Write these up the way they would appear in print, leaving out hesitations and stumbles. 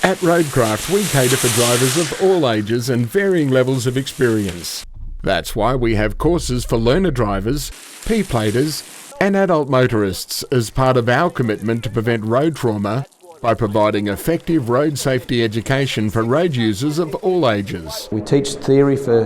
At Roadcraft, we cater for drivers of all ages and varying levels of experience. That's why we have courses for learner drivers, P-platers and adult motorists as part of our commitment to prevent road trauma by providing effective road safety education for road users of all ages. We teach theory for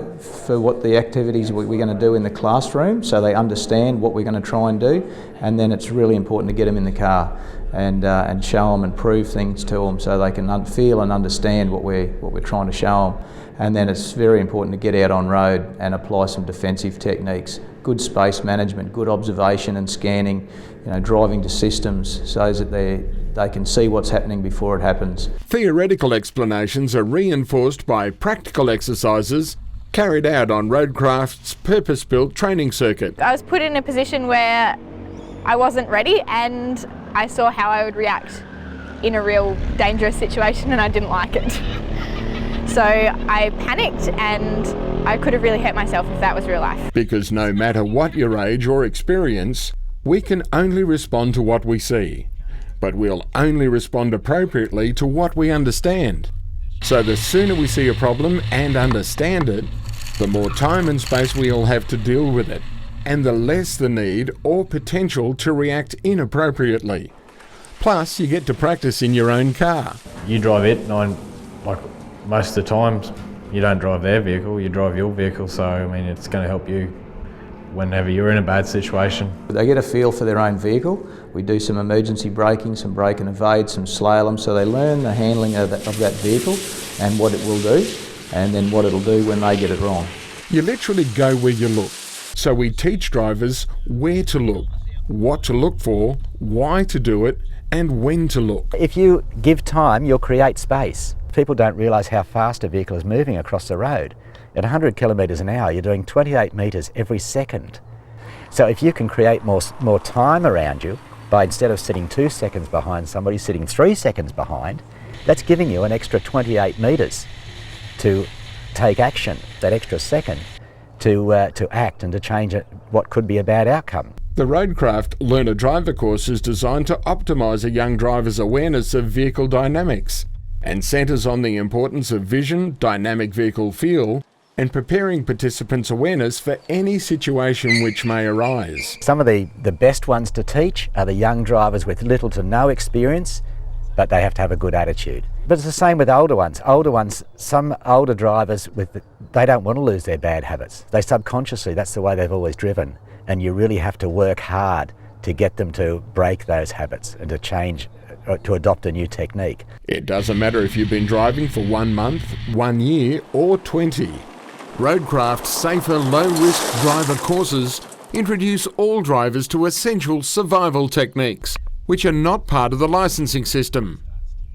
what the activities we're going to do in the classroom, so they understand what we're going to try and do, and then it's really important to get them in the car and show them and prove things to them so they can feel and understand what we're trying to show them. And then it's very important to get out on road and apply some defensive techniques, good space management, good observation and scanning, driving to systems so that they can see what's happening before it happens. Theoretical explanations are reinforced by practical exercises carried out on Roadcraft's purpose-built training circuit. I was put in a position where I wasn't ready and I saw how I would react in a real dangerous situation and I didn't like it. So I panicked and I could have really hurt myself if that was real life. Because no matter what your age or experience, we can only respond to what we see. But we'll only respond appropriately to what we understand. So the sooner we see a problem and understand it, the more time and space we'll have to deal with it, and the less the need or potential to react inappropriately. Plus, you get to practice in your own car. You drive it, and most of the times you don't drive their vehicle, you drive your vehicle, so I mean it's going to help you whenever you're in a bad situation. They get a feel for their own vehicle. We do some emergency braking, some brake and evade, some slalom, so they learn the handling of that vehicle and what it will do, and then what it'll do when they get it wrong. You literally go where you look. So we teach drivers where to look, what to look for, why to do it, and when to look. If you give time, you'll create space. People don't realise how fast a vehicle is moving across the road. At 100 kilometres an hour, you're doing 28 metres every second. So if you can create more time around you, by instead of sitting 2 seconds behind somebody, sitting 3 seconds behind, that's giving you an extra 28 metres to take action, that extra second to act and to change what could be a bad outcome. The Roadcraft Learner Driver course is designed to optimise a young driver's awareness of vehicle dynamics and centres on the importance of vision, dynamic vehicle feel, and preparing participants' awareness for any situation which may arise. Some of the best ones to teach are the young drivers with little to no experience, but they have to have a good attitude. But it's the same with older ones. Some older drivers, they don't want to lose their bad habits. They subconsciously, that's the way they've always driven. And you really have to work hard to get them to break those habits and to change, to adopt a new technique. It doesn't matter if you've been driving for 1 month, 1 year or 20. Roadcraft's safer, low-risk driver courses introduce all drivers to essential survival techniques, which are not part of the licensing system.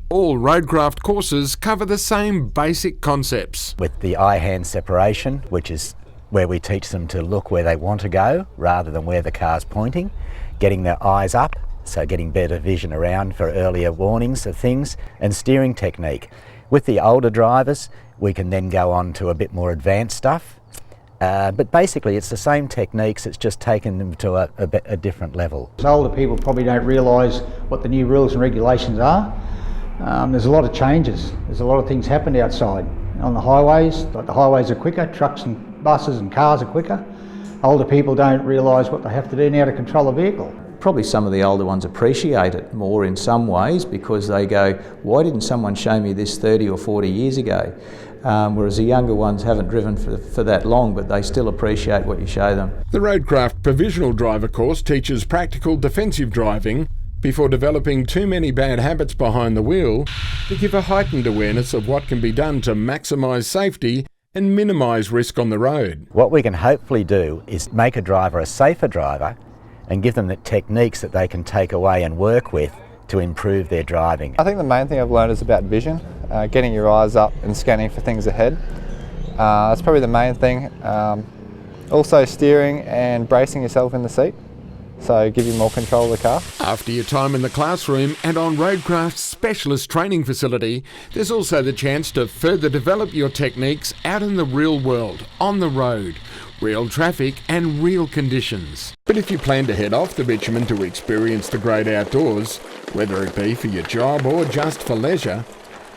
All Roadcraft courses cover the same basic concepts. With the eye-hand separation, which is where we teach them to look where they want to go rather than where the car's pointing, getting their eyes up, so getting better vision around for earlier warnings of things, and steering technique. With the older drivers, we can then go on to a bit more advanced stuff. But basically it's the same techniques, it's just taken them to a different level. Older people probably don't realise what the new rules and regulations are. There's a lot of changes, there's a lot of things happened outside. On the highways, like the highways are quicker, trucks and buses and cars are quicker. Older people don't realise what they have to do now to control a vehicle. Probably some of the older ones appreciate it more in some ways because they go, why didn't someone show me this 30 or 40 years ago? Whereas the younger ones haven't driven for that long, but they still appreciate what you show them. The Roadcraft Provisional Driver course teaches practical defensive driving before developing too many bad habits behind the wheel to give a heightened awareness of what can be done to maximise safety and minimise risk on the road. What we can hopefully do is make a driver a safer driver and give them the techniques that they can take away and work with to improve their driving. I think the main thing I've learned is about vision, getting your eyes up and scanning for things ahead. That's probably the main thing. Also steering and bracing yourself in the seat, so give you more control of the car. After your time in the classroom and on Roadcraft's specialist training facility, there's also the chance to further develop your techniques out in the real world, on the road, real traffic and real conditions. But if you plan to head off the bitumen to experience the great outdoors, whether it be for your job or just for leisure,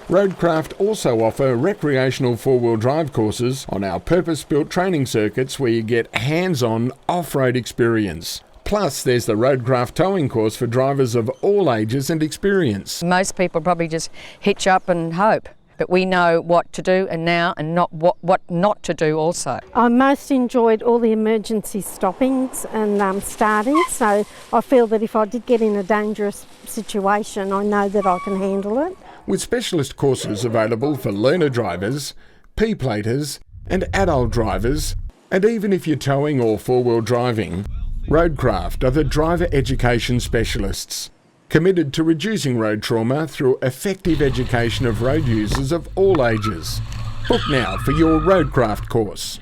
Roadcraft also offer recreational four-wheel drive courses on our purpose-built training circuits where you get hands-on off-road experience. Plus, there's the Roadcraft towing course for drivers of all ages and experience. Most people probably just hitch up and hope, but we know what to do and now and not what not to do also. I most enjoyed all the emergency stoppings and starting, so I feel that if I did get in a dangerous situation, I know that I can handle it. With specialist courses available for learner drivers, P-platers and adult drivers, and even if you're towing or four-wheel driving, Roadcraft are the driver education specialists, committed to reducing road trauma through effective education of road users of all ages. Book now for your Roadcraft course.